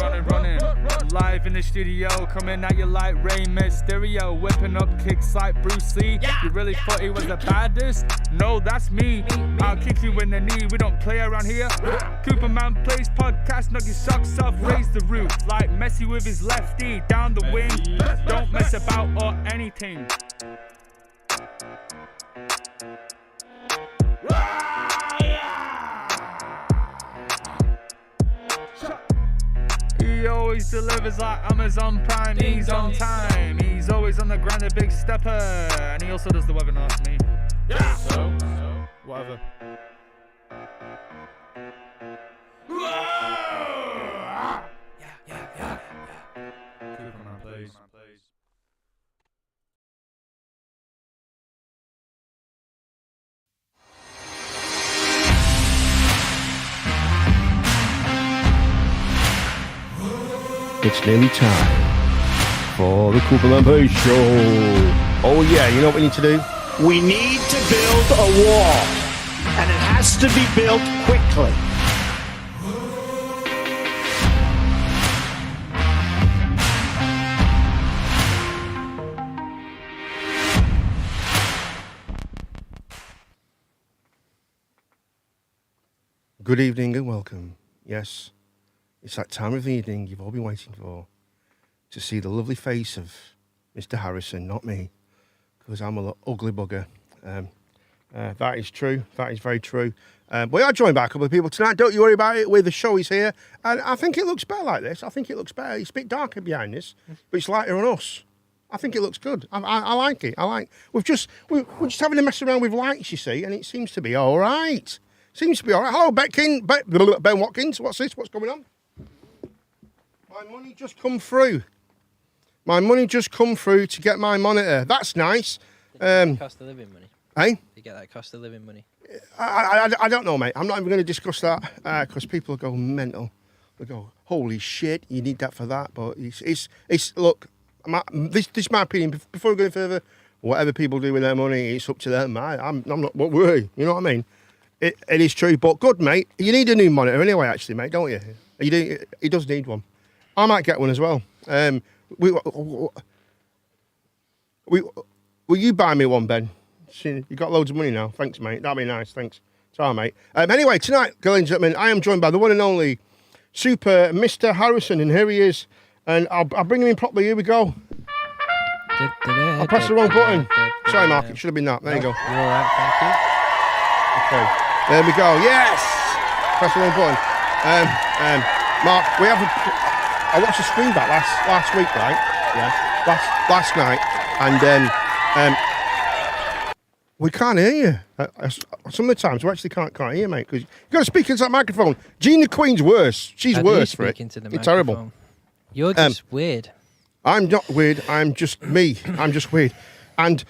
running. Live in the studio, coming at you like Rey Mysterio, whipping up kicks like Bruce Lee. You really thought he was the baddest? No, that's me. I'll kick you in the knee. We don't play around here. Cooperman Plays podcast, knock your socks off, raise the roof like Messi with his lefty down the wing. Don't mess about or anything. He always delivers like Amazon Prime. He's on time. He's always on the grind, a big stepper. And he also does the webinar for me. Yeah. So whatever. Yeah. Cooperman Plays. It's nearly time for the Cooperman Plays show. Oh yeah, you know what we need to do? We need to build a wall, and it has to be built quickly. Good evening and welcome. Yes, it's that time of the evening you've all been waiting for, to see the lovely face of Mr. Harrison, not me, because I'm an ugly bugger. That is true. That is very true. We are joined by a couple of people tonight. Don't you worry about it. With the show is here, and I think it looks better like this. I think it looks better. It's a bit darker behind this, but it's lighter on us. I think it looks good. I like it. We're just having a mess around with lights, you see, and it seems to be all right. Seems to be all right. Hello, Ben Watkins. What's this? What's going on? My money just come through. My money just come through to get my monitor. That's nice. Cost of living money. Hey? You get that cost of living money. I don't know, mate. I'm not even going to discuss that because people go mental. They go, holy shit, you need that for that. But it's look, this is my opinion. Before we go any further, whatever people do with their money, it's up to them. I'm not worried. You know what I mean? It is true, but good, mate. You need a new monitor anyway, actually, mate, don't you? He does need one. I might get one as well. Will you buy me one, Ben? You got loads of money now. Thanks, mate. That'd be nice. Thanks. Sorry, mate. Anyway, tonight, girls and gentlemen, I am joined by the one and only super Mr. Harrison, and here he is. And I'll bring him in properly. Here we go. I pressed the wrong button. Sorry, Mark. It should have been that. There you go. You're all right, thank you. Okay. There we go. Yes. Press the wrong button. Mark, I watched the screen back last week, right? Yeah. Last night, and we can't hear you. Some of the times we actually can't hear you, mate, because you've got to speak into that microphone. Jean the Queen's worse. She's worse for it. It's terrible. You're just weird. I'm not weird. I'm just me. I'm just weird. And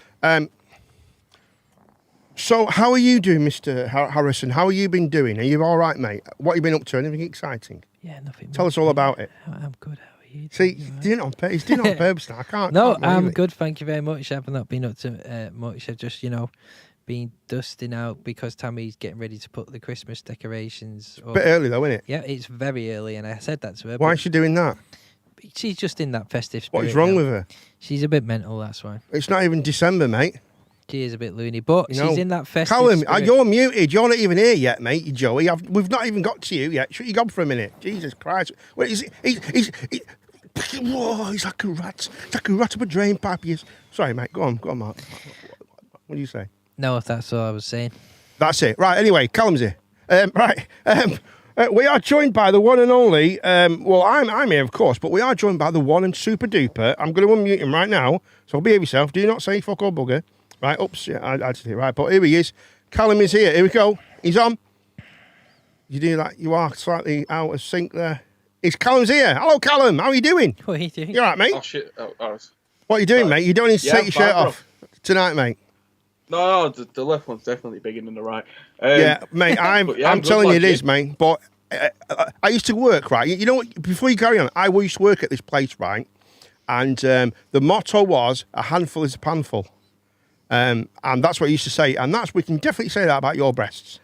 so how are you doing, Mr. Harrison? How have you been doing? Are you all right, mate? What have you been up to? Anything exciting? Yeah, nothing. Tell us all about it. I'm good. How are you? See, he's doing it on purpose. He's doing it on purpose now. I can't. No, can't I'm it. good. Thank you very much. I've not been up to much. I've just, been dusting out because Tammy's getting ready to put the Christmas decorations up. A bit early though, isn't it? Yeah, it's very early, and I said that to her. Why is she doing that? She's just in that festive spirit. What is wrong now. with her? She's a bit mental, that's why. It's not even December, mate. She is a bit loony, but she's in that festive Callum, spirit. you're muted. You're not even here yet, mate. You Joey. We've not even got to you yet. Shut your gob for a minute. Jesus Christ. Wait, whoa, he's like a rat. He's like a rat up a drain pipe. Sorry, mate. Go on, Mark. What do you say? No, if that's all I was saying. That's it. Right, anyway, Callum's here. We are joined by the one and only, well, I'm here, of course, but we are joined by the one and super duper. I'm going to unmute him right now, so behave yourself. Do not say fuck or bugger. Right, oops, yeah, I did it right, but here he is. Callum is here. Here we go. He's on. You do that. You are slightly out of sync there. Callum's here. Hello, Callum. How are you doing? What are you doing? You all right, mate? Oh, shit. What are you doing, mate? You don't need to take your shirt off tonight, mate. No, the left one's definitely bigger than the right. Yeah, mate, I'm telling you it is, mate. But I used to work, right? You know what? Before you carry on, I used to work at this place, right? And the motto was, a handful is a panful. And that's what I used to say. And we can definitely say that about your breasts.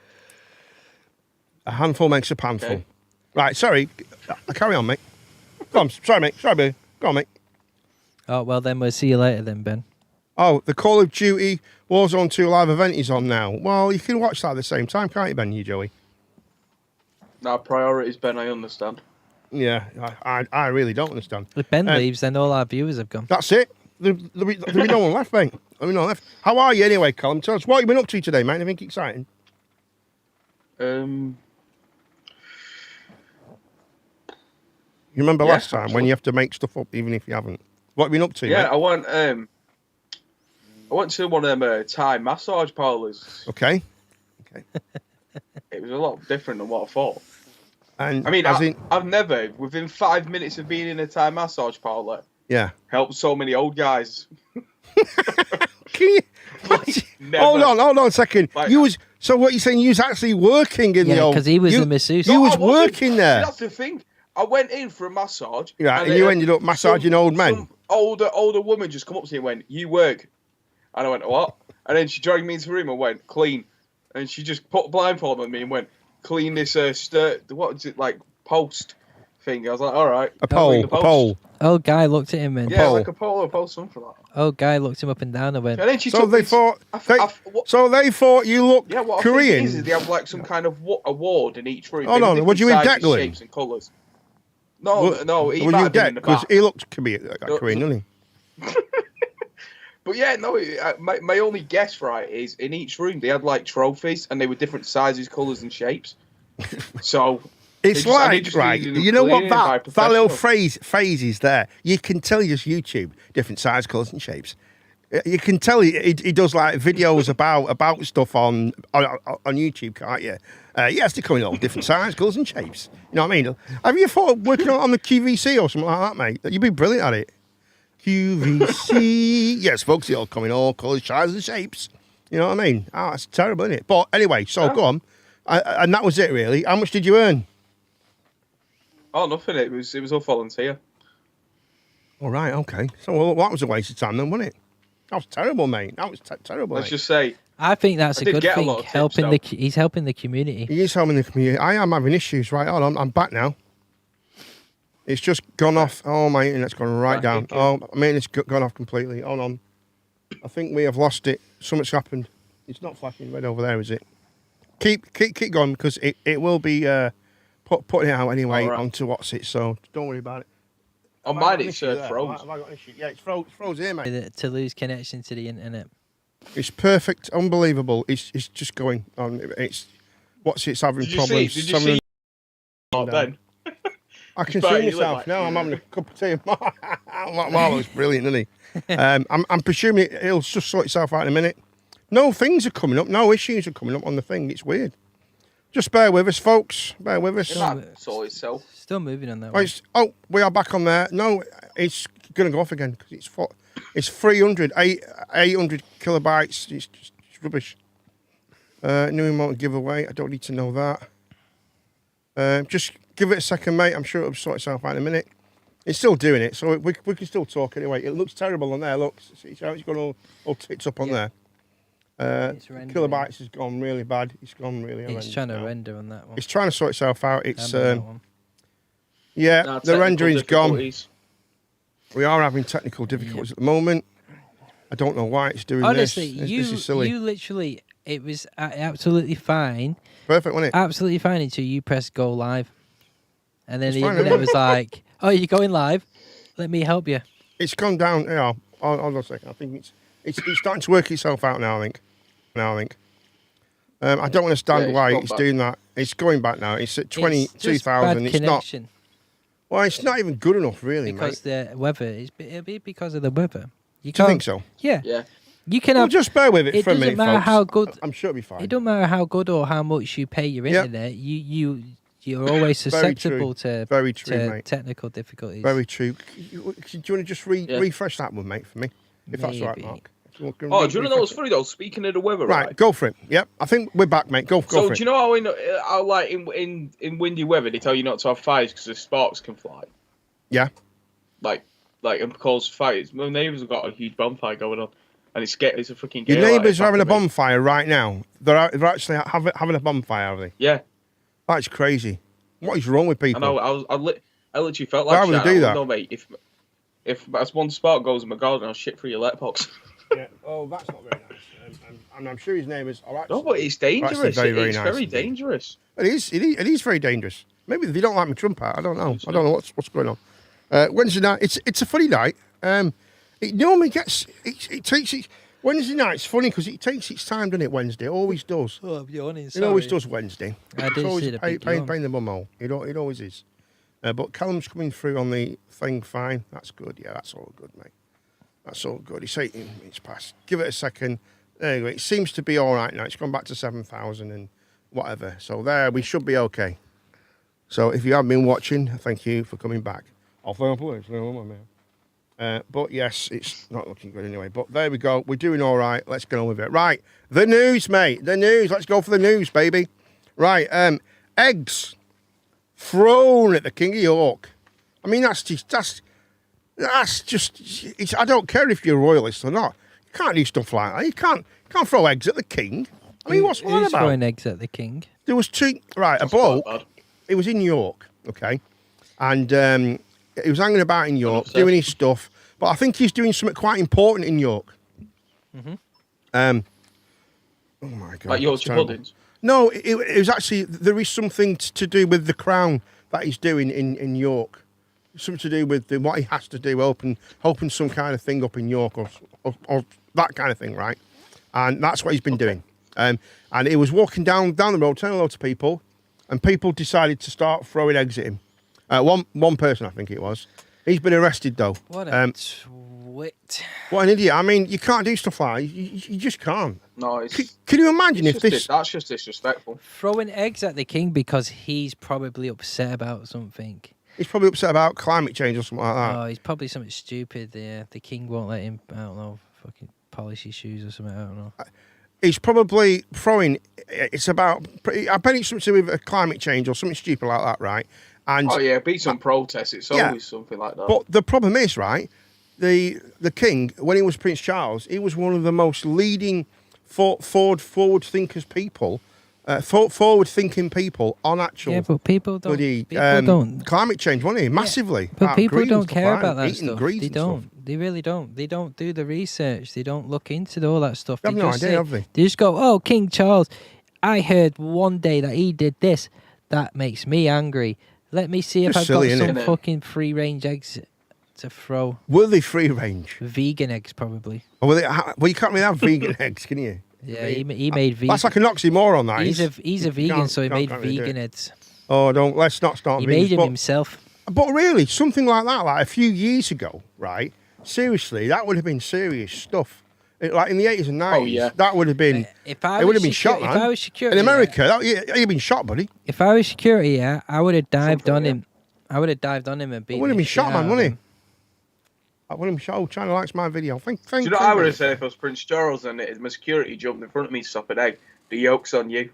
A handful makes a panful. Okay. Right, sorry. Carry on, mate. Go on, sorry, mate. Sorry, baby. Go on, mate. Oh, well, then we'll see you later then, Ben. Oh, the Call of Duty Warzone 2 live event is on now. Well, you can watch that at the same time, can't you, Ben, you, Joey? Now, priorities, Ben, I understand. Yeah, I really don't understand. If Ben leaves, then all our viewers have gone. That's it. There'll be no one left, mate. There'll be no one left. How are you anyway, Colin? Tell us what you've been up to today, mate. Anything exciting? Um, You remember Yeah, last time when absolutely. you have to make stuff up, even if you haven't? What have you been up to, yeah, mate? I went to one of them Thai massage parlours. Okay. It was a lot different than what I thought. And I mean, as in, I've never, within 5 minutes of being in a Thai massage parlour, yeah. helped so many old guys. Can you, Never. hold on a second. Like- So what you're saying? You was actually working in the Yeah, old? because he was you, the masseuse. You No, was I wasn't. working there. That's the thing. I went in for a massage. Yeah, and you ended up massaging old men. Some older woman just come up to me and went, "You work?" And I went, "What?" And then she dragged me into the room and went, "Clean." And she just put a blindfold on me and went, "Clean this what is it, like post thing?" I was like, "All right." A Clean pole, the a post. pole. Old guy looked at him and Yeah, pole. like a pole or post, something like that. old guy looked him up and down and went, And then she So took they me to- thought. what- So they thought you looked Yeah, what I Korean. think it is they have like some kind of award in each room. Hold They have on, different would you in sizes, Declan? shapes and colours. No, What- no, he Were might you have been dead? in the Because back. he looked Korean, No, doesn't he? But yeah, no, my only guess, right, is in each room they had like trophies and they were different sizes, colours and shapes. So It's They just- and they like, just right, needed you know what cleared by that little professional. phrase is there. You can tell you just YouTube, different size, colours and shapes. You can tell he does like videos about stuff on YouTube, can't you? Yes, they're coming all different size, colours and shapes. You know what I mean? Have you thought of working on the QVC or something like that, mate? You'd be brilliant at it. QVC. Yes, folks, they're all coming all colours, sizes and shapes. You know what I mean? Oh, that's terrible, isn't it? But anyway, so go on. And that was it, really. How much did you earn? oh, nothing. It was all volunteer. All right, okay. So well, that was a waste of time then, wasn't it? That was terrible, mate. That was terrible. Let's mate. just say, I think that's I a did good get a thing. lot of tips, Helping though. he's helping the community. He is helping the community. I am having issues. Right, hold on. I'm back now. It's just gone off. Oh, my internet's gone right Back down. again. Oh, my internet's gone off completely. Hold on. I think we have lost it. Something's happened. It's not flashing red over there, is it? Keep going because it will be putting it out anyway All right. onto what's it. So don't worry about it. on Have I got mine an it's issue there? froze. Have I got an issue? Yeah, it's froze here, mate. To lose connection to the internet. It's perfect, unbelievable. It's just going on. It's having Did you problems. see? Did you see? Oh, Ben. I can better see you look myself like now. you. I'm having a cup of tea. Marlo's brilliant, isn't he? I'm presuming it'll just sort itself out in a minute. No things are coming up. No issues are coming up on the thing. It's weird. Just bear with us, folks. Bear with us. It might sort itself. Still moving on that Oh, one. we are back on there. No, it's going to go off again because it's 300, 800 kilobytes. It's just rubbish. New remote giveaway. I don't need to know that. Just give it a second, mate. I'm sure it'll sort itself out in a minute. It's still doing it, so we can still talk anyway. It looks terrible on there. Look, see how it's gone all ticked up on there. It's rendering. Kilobytes has gone really bad. It's gone really. It's horrendous trying to now. render on that one. It's trying to sort itself out. It's Remember that one. yeah, Nah, the technical rendering's gone. difficulties. We are having technical difficulties at the moment. I don't know why it's doing Honestly, this. This is silly. you literally, it was absolutely fine, Perfect, wasn't it? absolutely fine until you pressed go live, and then It's the fine, internet isn't it? was like, "Oh, you're going live? Let me help you." It's gone down. Yeah, hold on a second. I think it's starting to work itself out now. I think. I don't understand Yeah, it's why gone it's back. doing that. It's going back now. It's at It's just 22,000. bad It's not. connection Well, it's not even good enough, really, because mate. the weather. It'll be because of the weather. You Do you can't. think so? Yeah, Yeah. you can Well, have. just bear with it it for a doesn't minute, matter folks. how good- I'm sure it'll be fine. It don't matter how good or how much you pay your Yep. internet. You're always Very true. susceptible to Very true, to mate. technical difficulties. Very true. Do you want to just Yeah. refresh that one, mate, for me? If that's all right, Maybe. Mark. If you can Oh, do you want to know refresh what's it. funny though? Speaking of the weather, Right, right? go for it. Yep, I think we're back, mate. Go So for do it. you know how like in windy weather they tell you not to have fires because the sparks can fly? Yeah. Like and cause fires. My neighbours have got a huge bonfire going on, and it's a freaking. Your gale out neighbours in are having a back of me. bonfire right now. They're actually having a bonfire, are they? Yeah, That's crazy. What is wrong with I people? know. I I literally felt Why like would shit. they do that? No, mate. If as one spark goes in my garden, I'll shit through your letterbox. Yeah. Oh, that's not very nice. And I'm sure his neighbours are actually. No, but it's dangerous. very, very It's nice very indeed. dangerous. It is very dangerous. Maybe they don't like my trump out. I don't know. I don't know what's going on. Wednesday night. It's a funny night. It normally gets. It takes it. Wednesday night's funny because it takes its time, doesn't it? Wednesday, it always does. Oh, I'm yawning. It always does Wednesday. I It's did always see the pain big yawn. in the bumhole. It always is. But Callum's coming through on the thing fine. That's good. Yeah, that's all good, mate. That's all good. It's 18 minutes past. Give it a second. There you go. It seems to be all right now. It's gone back to 7,000 and whatever. So there, we should be okay. So if you have been watching, thank you for coming back. Off the police. But yes, it's not looking good anyway. But there we go. We're doing all right. Let's get on with it. Right. The news, mate. The news. Let's go for the news, baby. Right. Eggs thrown at the King of York. I mean, that's just. It's, I don't care if you're a royalist or not. You can't do stuff like that. You can't throw eggs at the king. I mean, what's that Who's about? throwing eggs at the king? There was two. Right. A That's quite bloke. bad. It was in York, okay, and he was hanging about in York, upset. doing his stuff. But I think he's doing something quite important in York. Oh my god! Like Yorkshire that's terrible. puddings. No, it was actually there is something to do with the crown that he's doing in York. Something to do with what he has to do, open some kind of thing up in York or that kind of thing, right? And that's what he's been doing. And he was walking down the road, telling hello to people, and people decided to start throwing eggs at him. One person, I think it was. He's been arrested though. What a twit. What an idiot! I mean, you can't do stuff like that. You just can't. No, it's. Can you imagine if It's just this? that's just disrespectful. Throwing eggs at the king because he's probably upset about something. He's probably upset about climate change or something like that. Oh, he's probably something stupid. The king won't let him, I don't know, fucking polish his shoes or something. I don't know. He's probably throwing. It's about. I bet it's something to do with climate change or something stupid like that, right? And Oh yeah, be some protest. It's Yeah. always something like that. but the problem is, right? The king, when he was Prince Charles, he was one of the most leading forward thinkers people, forward thinking people on actual. Yeah, but people don't. bloody People don't. climate change, wasn't he? Massively. But people Greed and don't stuff care like about that eating stuff. greens They and stuff. don't. They really don't. They don't do the research. They don't look into all that stuff. They have no just idea, say- have they? They just go, "Oh, King Charles, I heard one day that he did this. That makes me angry. Let me see if Just I've silly, got some innit? fucking free range eggs to throw. Were they free range? Vegan eggs, probably. Or were they, well, you can't really have vegan eggs, can you? Yeah, he made vegan. That's like an oxymoron, that he's is. a You vegan, can't- so he can't made really do vegan it. eggs. Oh, let's not start. He vegans, made him but- himself. But really, something like that, like a few years ago, right? Seriously, that would have been serious stuff. Like in the 80s and 90s, yeah. that would have been. If I It would was have been shot, if man. I was security, In yeah, America, you've been shot, buddy. if I was security, yeah, I would have dived Something, on yeah. him. I would have dived on him and beat I would have the been shit shot, out man, of wouldn't him. he? I would have been shot. Oh, China likes my video. Do you know what I would have said if I was Prince Charles and my security jumped in front of me to stop an egg? The yoke's on you.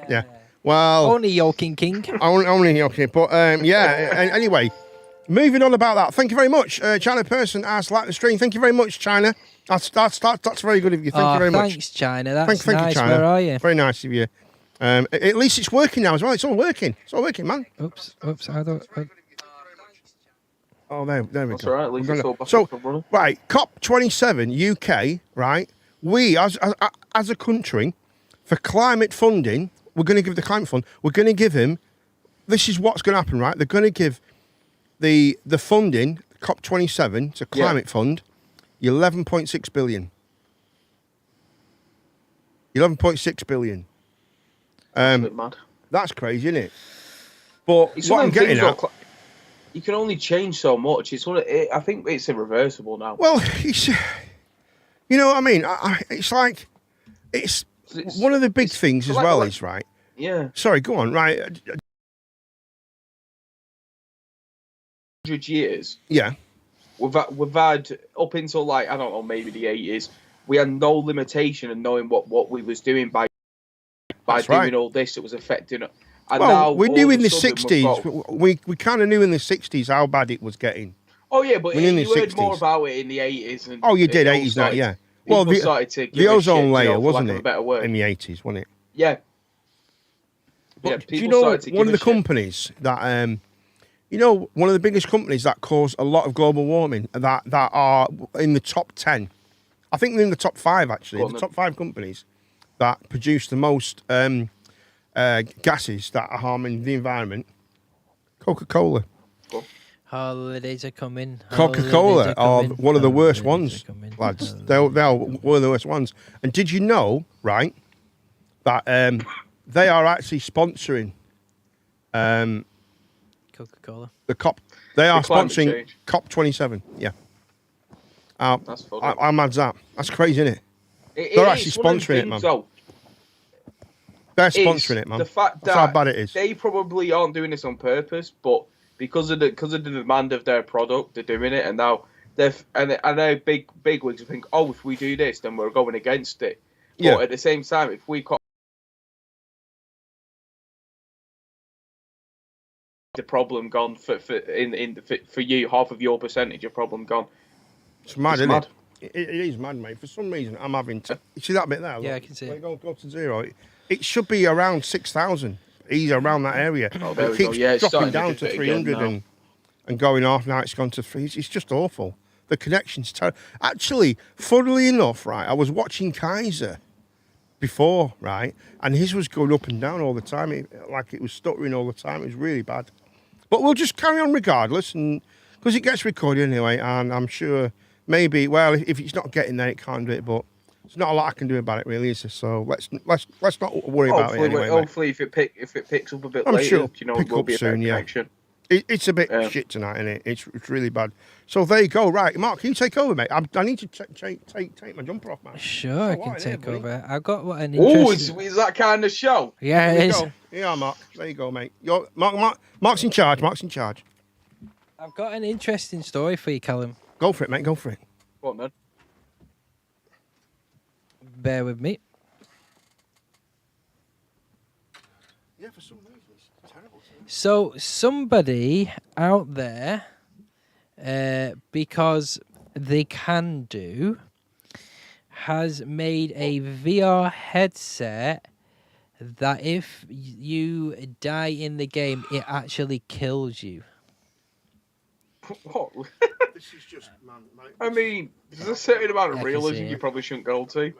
Yeah. Well, Only Yoking King. only okay, but anyway, moving on about that. Thank you very much, China person has liked the stream. Thank you very much, China. That's very good of you. Thank you very much. Thanks, China. That's Thank nice. you, China. Where are you? Very nice of you. At least it's working now as well. It's all working. It's all working, man. Oops. I don't. Oh, there we That's go. all right. At least We're it's gonna- all back so, up and running. right, COP27 UK, right? We, as a country, for climate funding, we're going to give the climate fund. We're going to give him. This is what's going to happen, right? They're going to give the funding COP27 to climate fund 11.6 billion. 11.6 billion. A bit mad. That's crazy, isn't it? But It's what one I'm of them getting things, at. though, you can only change so much. It's I think it's irreversible now. Well, it's, you know what I mean? It's like, it's one of the big things as like- well like- is, right? Yeah, Sorry, go on, right? 100 years. Yeah, We've had up until like I don't know, maybe the 80s. We had no limitation in knowing what we was doing by That's doing right. all this. It was affecting. And well, now we all knew of in a the sudden we've 60s, got- we kind of knew in the 60s how bad it was getting. Oh yeah, but we're in the you heard more 60s. about it in the 80s. And Oh, you did, it all 80s now, started- yeah. Well, people started to the give a ozone shit, you layer, know, for wasn't lack of it, a better word. in the 80s, wasn't it? Yeah. But Yeah, do you people know started to one give of the a shit. companies that You know, one of the biggest companies that cause a lot of global warming that are in the top 10. I think they're in the top 5 actually. Go on The then. top 5 companies that produce the most gases that are harming the environment. Coca-Cola. Holidays are coming. Coca-Cola are one of the worst holidays ones, are coming, lads. They're one of the worst ones. And did you know, right, that they are actually sponsoring Coca-Cola. the COP? They are The climate sponsoring change. COP27. Yeah. That's funny. How mad's that? That's crazy, isn't it? They're actually It's one of them sponsoring it, things, man. though, They're is sponsoring it, man. The fact That's that how bad it is. they probably aren't doing this on purpose, but because of the demand of their product, they're doing it, and now I know big wigs think, oh, if we do this, then we're going against it. But Yeah. at the same time, if we cut the problem gone for you, half of your percentage of problem gone. It's mad, It's isn't mad. it? It is mad, mate. For some reason, I'm having to. You see that bit there? Yeah, Look? I can see When it. Go to 0. It should be around 6,000. Easy around that area. Oh, there it we go. keeps Yeah, it's dropping starting to down do to it again 300 now. and going off. Now it's gone to 3. It's just awful. The connection's terrible. Actually, funnily enough, right, I was watching Kaiser before, right, and his was going up and down all the time. Like it was stuttering all the time. It was really bad. But we'll just carry on regardless, and because it gets recorded anyway, and I'm sure maybe, well, if it's not getting there, it can't do it. But there's not a lot I can do about it, really, is there? So let's not worry about it anyway. Mate. Hopefully, if it picks up a bit I'm later, sure you know, pick there'll up be a better soon, yeah. connection. It's a bit Yeah. shit tonight, isn't it? It's really bad. So there you go. Right, Mark, can you take over, mate? I need to take my jumper off, man. Sure, I So can what, innit, take buddy? over. I've got what an Oh, interesting... is that kind of show? Yeah, There it you is. go. Yeah, Mark. There you go, mate. Mark's in charge. Mark's in charge. I've got an interesting story for you, Callum. Go for it, mate. Go for it. Go on, then. Bear with me. Yeah, for some reason it's terrible. So somebody out there, because they can do, has made a VR headset that if you die in the game, it actually kills you. What? This is just, man. I mean, there's a certain amount I of can realism see you it. probably shouldn't go to.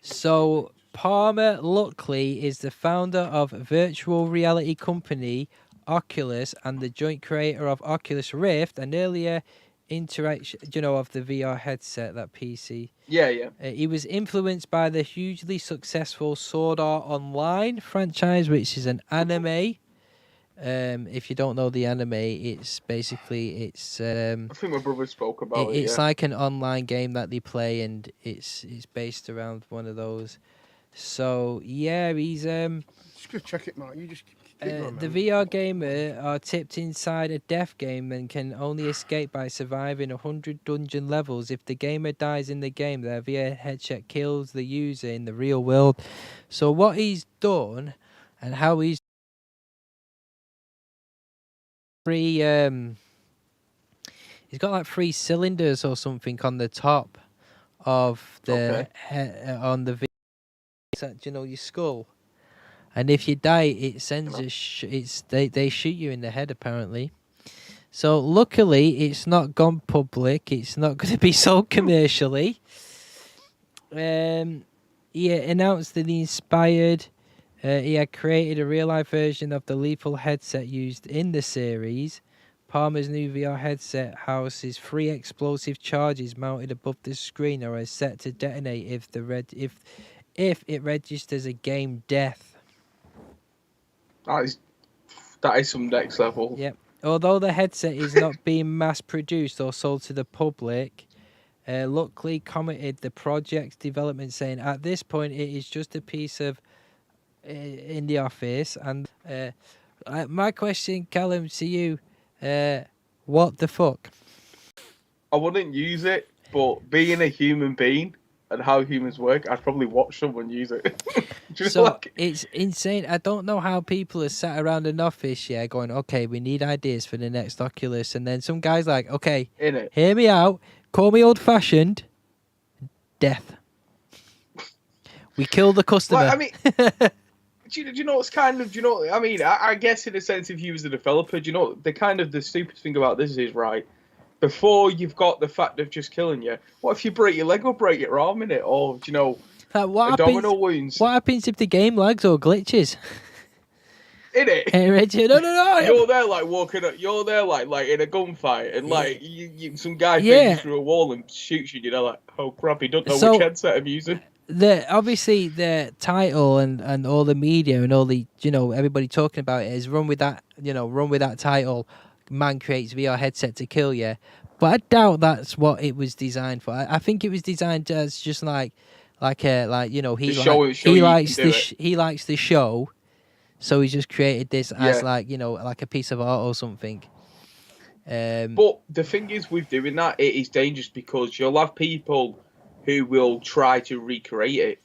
So Palmer Luckley is the founder of virtual reality company Oculus and the joint creator of Oculus Rift, an earlier interaction, of the VR headset, that PC. Yeah, yeah. He was influenced by the hugely successful Sword Art Online franchise, which is an anime. If you don't know the anime, it's basically I think my brother spoke about it. it's Yeah. like an online game that they play, and it's based around one of those. So yeah, he's Just go check it, Mark. You just keep going, the man. VR gamer are tipped inside a death game and can only escape by surviving 100 dungeon levels. If the gamer dies in the game, their VR headset kills the user in the real world. So what he's done and how he's he's got like 3 cylinders or something on the top of the on the your skull. And if you die, it sends they shoot you in the head apparently. So luckily, it's not gone public. It's not going to be sold commercially. He announced that he inspired. He had created a real-life version of the lethal headset used in the series. Palmer's new VR headset houses 3 explosive charges mounted above the screen, or is set to detonate if it registers a game death. That is some next level. Yep. Although the headset is not being mass-produced or sold to the public, Luckley commented the project's development, saying, "At this point, it is just a piece of in the office." And my question, Callum, to you, what the fuck? I wouldn't use it, but being a human being and how humans work, I'd probably watch someone use it. Just So like, it's insane. I don't know how people are sat around an office, going, okay, we need ideas for the next Oculus. And then some guy's like, okay, in it. hear me out. Call me old-fashioned. Death. We kill the customer. Like, I mean, do you know what's kind of? Do you know? I mean, I guess in a sense, if you was a developer, do you know the stupid thing about this is right. Before you've got the fact of just killing you, what if you break your leg or break your arm in it, or do you know, abdominal wounds? What happens if the game lags or glitches? In it. Hey, Reggie, no. You're there like walking. You're there like in a gunfight, and like some guy Yeah. through a wall and shoots you. You know, like, oh crap, he don't know So- which headset I'm using. Obviously the title and all the media and all the everybody talking about it is run with that title. Man creates VR headset to kill you, but I doubt that's what it was designed for. I think it was designed as just he likes the show, so he's just created this as like a piece of art or something. But the thing is, with doing that, it is dangerous because you'll have people who will try to recreate it.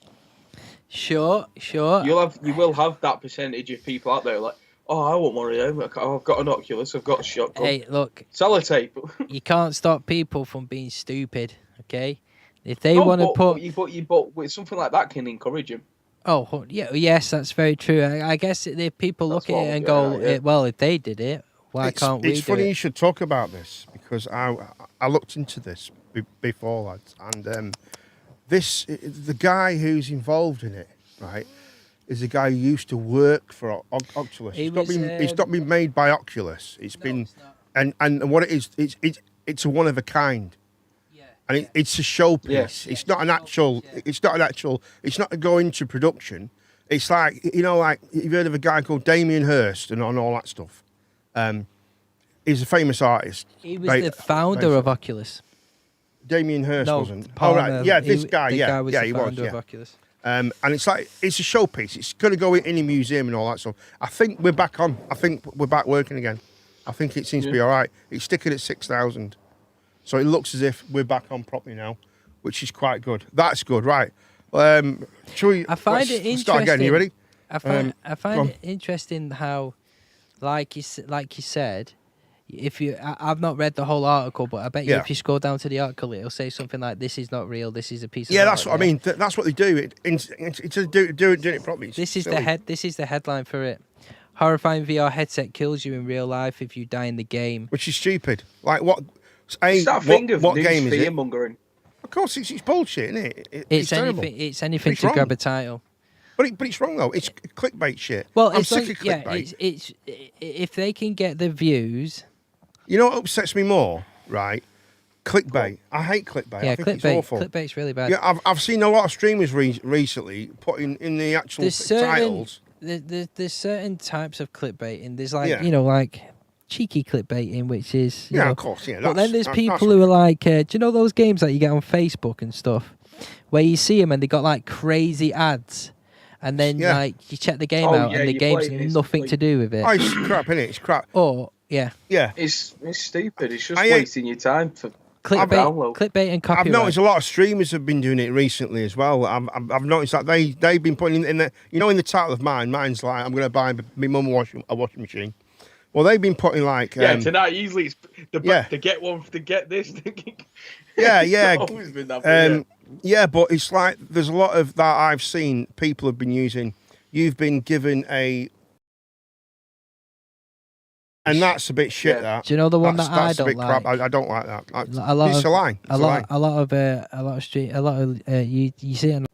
Sure. You will have that percentage of people out there like, oh, I want one of them. I've got an Oculus. I've got a shotgun. Hey, look, Sellotape. you can't stop people from being stupid. Okay, if they want to but with something like that can encourage them. Oh, yeah, yes, that's very true. I guess if people look at it and go, well, if they did it, why can't we do it? It's funny you should talk about this because I looked into this before, lads, and the guy who's involved in it, right, is a guy who used to work for Oculus. It's not been made by Oculus. It's been, and what it is, it's a one of a kind. And it's a showpiece. Yes. It's not an actual. It's not to go into production. It's like like you've heard of a guy called Damien Hirst and all that stuff. He's a famous artist. He was the founder of Oculus. Damien Hirst No, wasn't. partner. Oh right, yeah, this guy. The Yeah, guy was yeah, the he was. founder of Yeah. Oculus. And it's like it's a showpiece. It's going to go in a museum and all that stuff. I think we're back on. I think we're back working again. I think it seems to be all right. It's sticking at 6,000. So it looks as if we're back on properly now, which is quite good. That's good, right? Shall we? I find it interesting. Start again. Are you ready? I find it interesting how, like you said, I've not read the whole article, but I bet you if you scroll down to the article, it'll say something like, "This is not real. This is a piece of art." That's what I mean. That's what they do. It's doing it properly. This is the headline for it. Horrifying VR headset kills you in real life if you die in the game. Which is stupid. Like what? It's that thing of what game is it? fear-mongering. Of course, it's bullshit, isn't it? It's terrible. anything. It's anything It's to wrong. grab a title. But it's wrong though. It's clickbait shit. Well, I'm it's sick like, of clickbait. it's if they can get the views. You know what upsets me more, right? Clickbait. I hate clickbait. Yeah, I think it's clickbait. awful. Clickbait's really bad. Yeah, I've seen a lot of streamers recently putting in the actual titles. There's certain types of clickbait, and there's like Yeah. like cheeky clickbaiting, which is you know, Of course, yeah. But then there's people who are like, do you know those games that you get on Facebook and stuff, where you see them and they got like crazy ads, and then like you check the game out and the game's nothing to do with it. Oh, it's crap, innit? It's crap. Or Yeah. It's stupid. It's just wasting your time for clickbait and copyright. I've noticed a lot of streamers have been doing it recently as well. I've noticed that they've been putting in the in the title of mine's like I'm going to buy my mum a washing machine. Well, they've been putting like tonight usually it's to get one to get this. yeah. It's always been that, but it's like there's a lot of that I've seen people have been using. You've been given a. And that's a bit shit. That. Do you know the one that I that's don't a bit like? crap. I don't like that. It's a lie. A lot of you see it on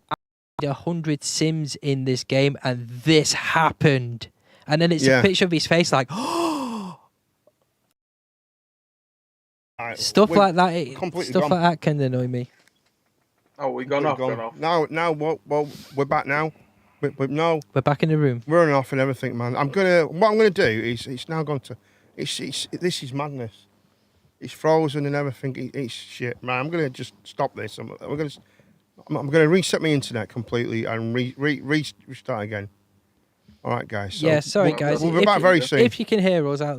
100 sims in this game, and this happened, and then it's a picture of his face, like stuff like that. Stuff like that can annoy me. Oh, we've gone off. Now, well, we're back now. We're back in the room. We're on off and everything, man. What I'm gonna do is it's now gone to this is madness. It's frozen and everything. It's shit, man. I'm gonna just stop this. I'm gonna reset my internet completely and restart again. All right, guys. So sorry, guys. We'll be back very soon. If you can hear us out there.